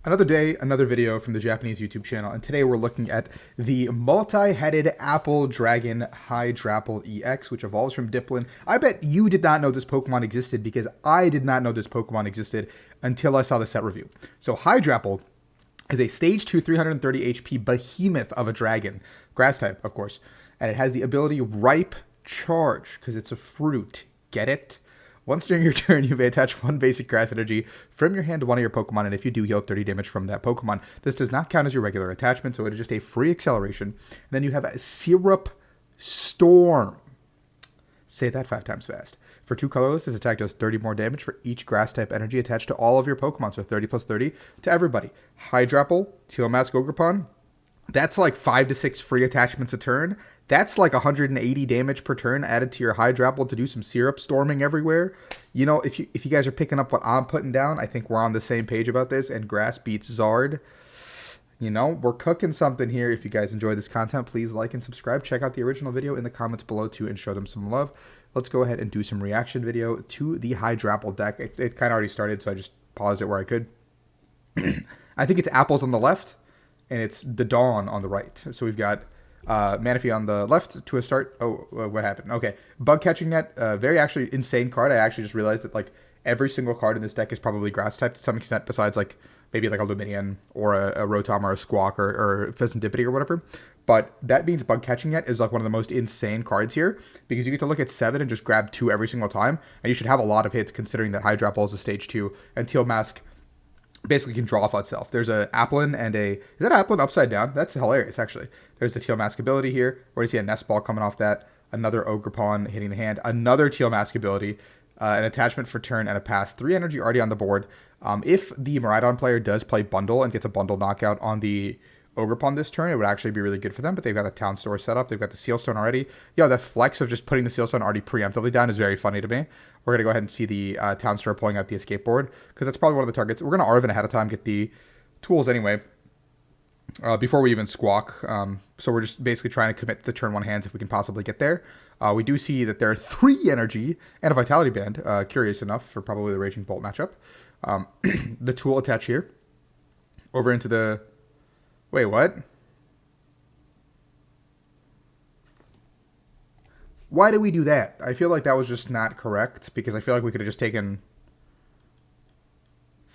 Another day, another video from the Japanese YouTube channel, and today we're looking at the multi-headed apple dragon Hydrapple EX, which evolves from Dipplin. I bet you did not know this Pokemon existed because I did not know this Pokemon existed until I saw the set review. So Hydrapple is a stage 2 330 HP behemoth of a dragon, grass type of course, and it has the ability Ripe Charge because it's a fruit. Get it? Once during your turn, you may attach one basic grass energy from your hand to one of your Pokemon, and if you do, heal 30 damage from that Pokemon. This does not count as your regular attachment, so it is just a free acceleration. And then you have a Syrup Storm. Say that 5 times fast. For 2 colorless, this attack does 30 more damage for each grass-type energy attached to all of your Pokemon, so 30 plus 30 to everybody. Hydrapple, Teal Mask Ogerpon, that's like 5 to 6 free attachments a turn. That's like 180 damage per turn added to your Hydrapple to do some syrup storming everywhere. You know, if you guys are picking up what I'm putting down, I think we're on the same page about this, and grass beats Zard. You know, we're cooking something here. If you guys enjoy this content, please like and subscribe. Check out the original video in the comments below too and show them some love. Let's go ahead and do some reaction video to the Hydrapple deck. It kind of already started, so I just paused it where I could. I think it's apples on the left, and it's the dawn on the right. So we've got Manaphy on the left to a start. Oh, what happened? Okay. Bug Catching Net, very actually insane card. I actually just realized that like every single card in this deck is probably grass type to some extent, besides like maybe like a Luminion or a Rotom or a Squawk or Pheasantipity or whatever. But that means Bug Catching Net is like one of the most insane cards here because you get to look at 7 and just grab 2 every single time, and you should have a lot of hits considering that Hydrapple is a stage 2 and Teal Mask basically can draw off itself. There's a Applin and a... Is that Applin upside down? That's hilarious, actually. There's the Teal Mask ability here. Where do you see a Nest Ball coming off that? Another Ogerpon hitting the hand. Another Teal Mask ability. An attachment for turn and a pass. 3 energy already on the board. If the Miraidon player does play Bundle and gets a Bundle knockout on the Ogerpon this turn, it would actually be really good for them, but they've got the Town Store set up. They've got the Sealstone already. Yo, that flex of just putting the Sealstone already preemptively down is very funny to me. We're going to go ahead and see the Town Store pulling out the escape board, because that's probably one of the targets. We're going to Arven ahead of time, get the tools anyway, before we even Squawk. So we're just basically trying to commit to the turn 1 hands if we can possibly get there. We do see that there are 3 energy and a Vitality Band, curious enough, for probably the Raging Bolt matchup. The tool attach here. Over into the... Wait, what? Why did we do that? I feel like that was just not correct, because I feel like we could have just taken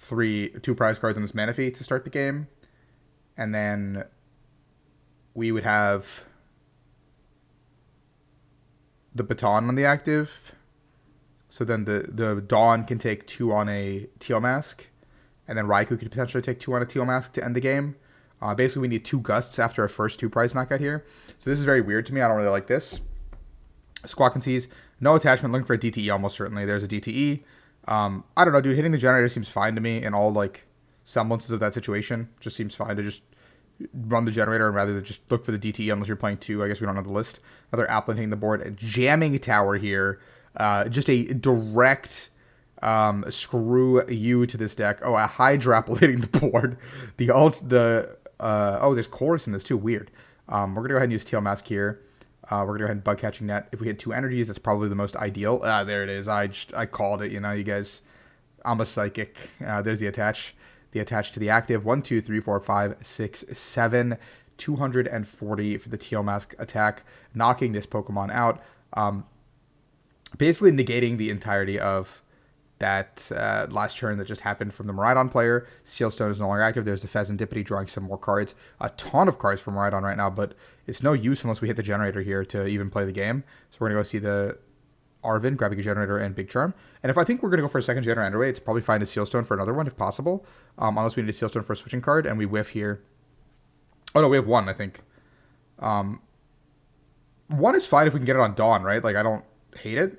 2 prize cards in this Manaphy to start the game, and then we would have the Baton on the active, so then the Dawn can take 2 on a Teal Mask, and then Raikou could potentially take 2 on a Teal Mask to end the game. Basically, we need 2 Gusts after our first 2 prize knockout here. So this is very weird to me. I don't really like this. Squawk and Seize. No attachment. Looking for a DTE almost certainly. There's a DTE. I don't know, dude. Hitting the generator seems fine to me in all, like, semblances of that situation. Just seems fine to just run the generator and rather than just look for the DTE unless you're playing 2. I guess we don't know the list. Another Applin hitting the board. A Jamming Tower here. Just a direct... screw you to this deck. Oh, a Hydrapple hitting the board. Oh, there's Chorus in this too. Weird. We're going to go ahead and use Teal Mask here. We're going to go ahead and Bug Catching Net. If we hit 2 energies, that's probably the most ideal. There it is. I called it, you know, you guys. I'm a psychic. There's the attach. The attach to the active. 1, 2, 3, 4, 5, 6, 7. 240 for the Teal Mask attack. Knocking this Pokemon out. Basically negating the entirety of that last turn that just happened from the Miraidon player. Sealstone is no longer active. There's the Pheasantipity drawing some more cards. A ton of cards from Miraidon right now, but it's no use unless we hit the generator here to even play the game. So we're going to go see the Arven, grabbing a generator and Big Charm. And if I think we're going to go for a second generator anyway, it's probably fine to Sealstone for another one if possible. Unless we need a Sealstone for a switching card and we whiff here. Oh no, we have 1, I think. 1 is fine if we can get it on Dawn, right? Like, I don't hate it.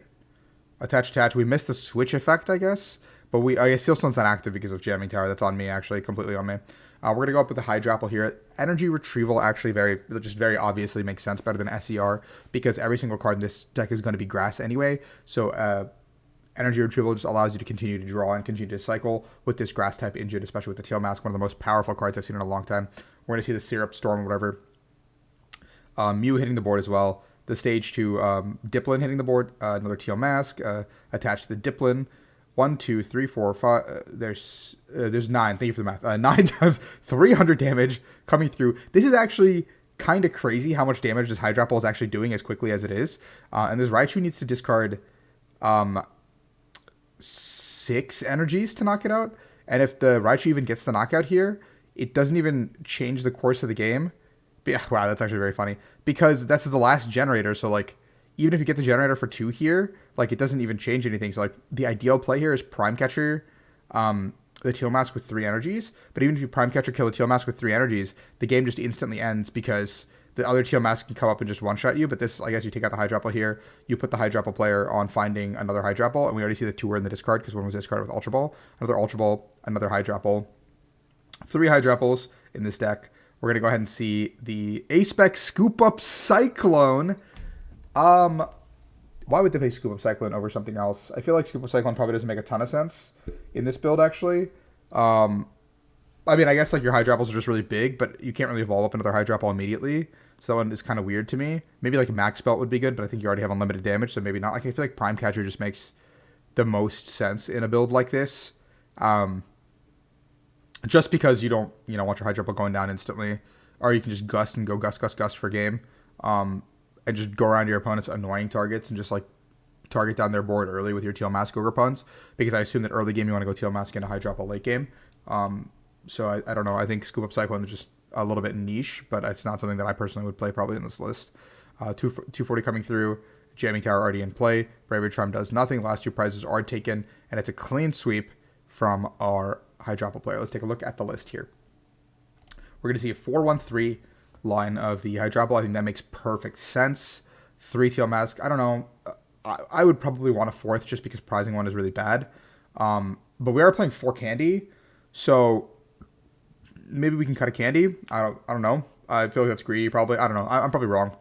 Attach. We missed the switch effect, I guess. But I guess Sealstone's not active because of Jamming Tower. That's on me, actually. Completely on me. We're going to go up with the Hydrapple here. Energy Retrieval actually very obviously makes sense. Better than SER. Because every single card in this deck is going to be grass anyway. So, Energy Retrieval just allows you to continue to draw and continue to cycle with this grass type engine. Especially with the Teal Mask. One of the most powerful cards I've seen in a long time. We're going to see the Syrup Storm or whatever. Mew hitting the board as well. The stage 2 Dipplin hitting the board. Another Teal Mask attached to the Dipplin. 1, 2, 3, 4, 5. There's 9. Thank you for the math. 9 times 300 damage coming through. This is actually kind of crazy how much damage this Hydrapple is actually doing as quickly as it is. And this Raichu needs to discard 6 energies to knock it out. And if the Raichu even gets the knockout here, it doesn't even change the course of the game. But yeah, wow, that's actually very funny. Because that's the last generator, so like, even if you get the generator for 2 here, like, it doesn't even change anything. So like, the ideal play here is Prime Catcher, the Teal Mask with 3 energies. But even if you Prime Catcher kill the Teal Mask with 3 energies, the game just instantly ends because the other Teal Mask can come up and just one-shot you. But this, I guess you take out the Hydrapple here, you put the Hydrapple player on finding another Hydrapple, and we already see the 2 were in the discard because one was discarded with Ultra Ball. Another Ultra Ball, another Hydrapple. 3 Hydrapples in this deck. We're going to go ahead and see the A-Spec Scoop Up Cyclone. Why would they play Scoop Up Cyclone over something else? I feel like Scoop Up Cyclone probably doesn't make a ton of sense in this build, actually. I mean, I guess like your Hydrapples are just really big, but you can't really evolve up another Hydrapple immediately. So that one is kind of weird to me. Maybe like a Max Belt would be good, but I think you already have unlimited damage, so maybe not. Like, I feel like Prime Catcher just makes the most sense in a build like this. Just because you don't, want your Hydrapple going down instantly. Or you can just gust and go gust for game. And just go around your opponent's annoying targets and just like target down their board early with your Teal Mask Ogre Puns. Because I assume that early game you want to go Teal Mask into Hydrapple late game. So I don't know. I think Scoop Up Cyclone is just a little bit niche, but it's not something that I personally would play probably in this list. 240 coming through. Jamming Tower already in play. Bravery Charm does nothing. Last 2 prizes are taken. And it's a clean sweep from our Hydrapple player. Let's take a look at the list here. We're going to see a 4-1-3 line of the Hydrapple. I think that makes perfect sense. 3 Teal Mask. I don't know. I would probably want a 4th just because prizing 1 is really bad. But we are playing 4 Candy, so maybe we can cut a Candy. I don't know. I feel like that's greedy probably. I don't know. I'm probably wrong.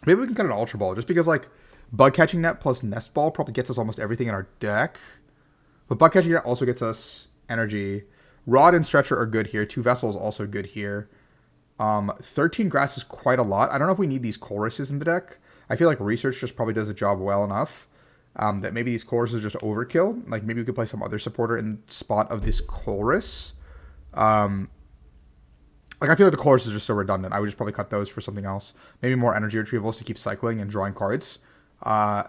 Maybe we can cut an Ultra Ball just because like Bug Catching Net plus Nest Ball probably gets us almost everything in our deck. But Bug Catching Net also gets us energy. Rod and Stretcher are good here. 2 Vessels also good here. 13 Grass is quite a lot. I don't know if we need these Choruses in the deck. I feel like Research just probably does the job well enough. That maybe these Choruses are just overkill. Like maybe we could play some other supporter in spot of this Chorus. Like I feel like the Chorus is just so redundant. I would just probably cut those for something else. Maybe more energy retrievals to keep cycling and drawing cards. I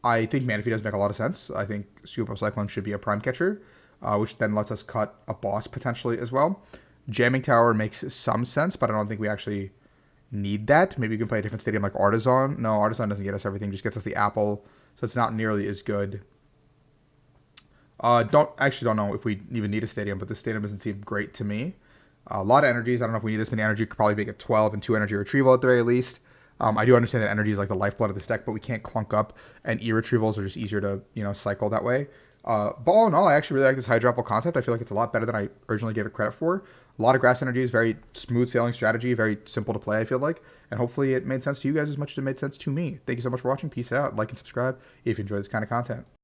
think Manaphy does make a lot of sense. I think Scoop Up Cyclone should be a Prime Catcher, which then lets us cut a boss potentially as well. Jamming Tower makes some sense, but I don't think we actually need that. Maybe you can play a different stadium like Artisan. No, Artisan doesn't get us everything, just gets us the apple, so it's not nearly as good. Don't know if we even need a stadium, but this stadium doesn't seem great to me. A lot of energies. I don't know if we need this many energy. Could probably make it 12 and 2 energy retrieval at the very least. I do understand that energy is like the lifeblood of this deck, but we can't clunk up, and E-retrievals are just easier to, cycle that way. But all in all, I actually really like this Hydrapple concept. I feel like it's a lot better than I originally gave it credit for. A lot of grass energies, very smooth sailing strategy, very simple to play, I feel like. And hopefully it made sense to you guys as much as it made sense to me. Thank you so much for watching. Peace out. Like and subscribe if you enjoy this kind of content.